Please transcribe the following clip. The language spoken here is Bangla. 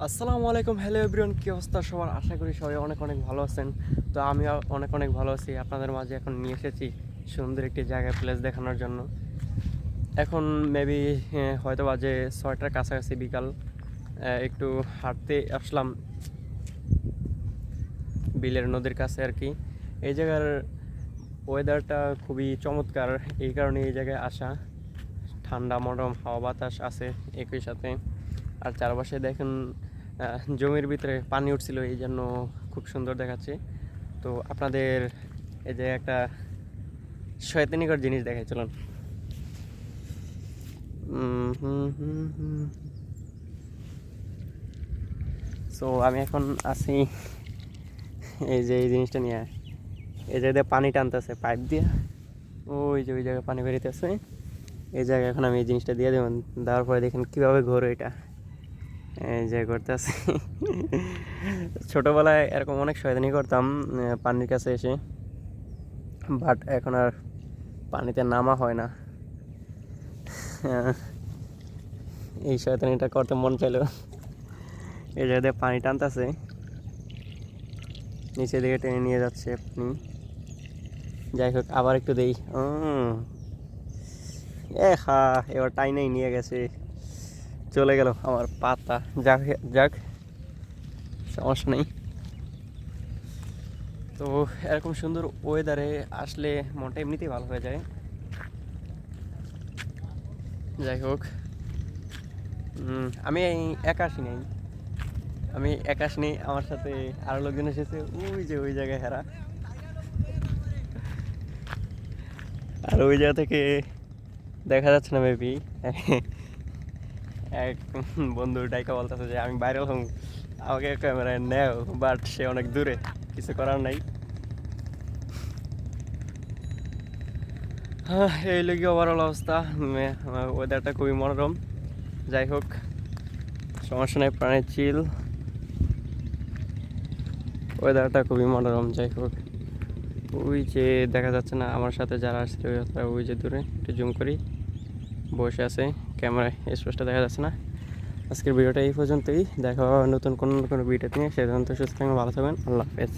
আসসালামু আলাইকুম, হ্যালো এভরিওয়ান, কী অবস্থা সবার? আশা করি সবাই অনেক অনেক ভালো আছেন। তো আমিও অনেক অনেক ভালো আছি। আপনাদের মাঝে এখন নিয়ে এসেছি সুন্দর একটি জায়গা, প্লেস দেখানোর জন্য। এখন মেবি হয়তো বাজে 6টার কাছাকাছি বিকাল। একটু হাঁটতে আসলাম বিলের নদীর কাছে আর কি। এই জায়গার ওয়েদারটা খুবই চমৎকার, এই কারণে এই জায়গায় আসা। ঠান্ডা মরম হাওয়া বাতাস আছে একই সাথে। আর চারপাশে দেখেন জমির ভিতরে পানি উঠছিল, এই জন্য খুব সুন্দর দেখাচ্ছে। তো আপনাদের এই যে একটা শয়তানিকর জিনিস দেখাই, চলুন। সো আমি এখন আছি এই যে এই জিনিসটা নিয়ে। এই জায়গায় পানি টানতেছে পাইপ দিয়ে, ওই যে ওই জায়গায় পানি বেরিতেছে। এই জায়গায় এখন আমি এই জিনিসটা দিয়ে দেবেন, দেওয়ার পরে দেখেন কীভাবে ঘোরে এটা। এই যে করতে আছে ছোটোবেলায় এরকম অনেক শয়তানি করতাম পানির কাছে এসে, বাট এখন আর পানিতে নামা হয় না। এই শয়তানিটা করতে মন চাইলো। এই জায়গায় পানি টানতেছে, নিচের দিকে টেনে নিয়ে যাচ্ছে আপনি। যাই হোক, আবার একটু দেই। হা, এবার টাইনেই নিয়ে গেছে, চলে গেল আমার পাতা। যাক যাক, সমস্যা নেই। তো এরকম সুন্দর ওয়েদারে আসলে মনটা এমনিতেই ভালো হয়ে যায়। যাই হোক, আমি একা আসি নাই, আমি একা আসিনি, আমার সাথে আরও লোকজন এসেছে। ওই যে ওই জায়গায় হেরা, আর ওই জায়গা থেকে দেখা যাচ্ছে না মেবি। এক বন্ধু ডাইকা বলতেছে যে আমি ভাইরাল হম, আমাকে ক্যামেরায় নেও, বাট সে অনেক দূরে, কিছু করার নাই। হ্যাঁ, এই লোকই ওভারঅল অবস্থা। ওয়েদারটা খুবই মনোরম। যাই হোক, সমস্যা নেই, প্রাণের চিল, ওয়েদারটা খুবই মনোরম। যাই হোক, ওই যে দেখা যাচ্ছে না আমার সাথে যারা আসছে, ওই যে দূরে একটু জুম করি, বসে আছে, ক্যামেরায় স্পষ্ট দেখা যাচ্ছে না। আজকের ভিডিওটা এই পর্যন্তই, দেখা হবে নতুন কোনো ভিডিও নিয়ে। সে পর্যন্ত সুস্থ থাকবেন, ভালো থাকবেন, আল্লাহ হাফেজ।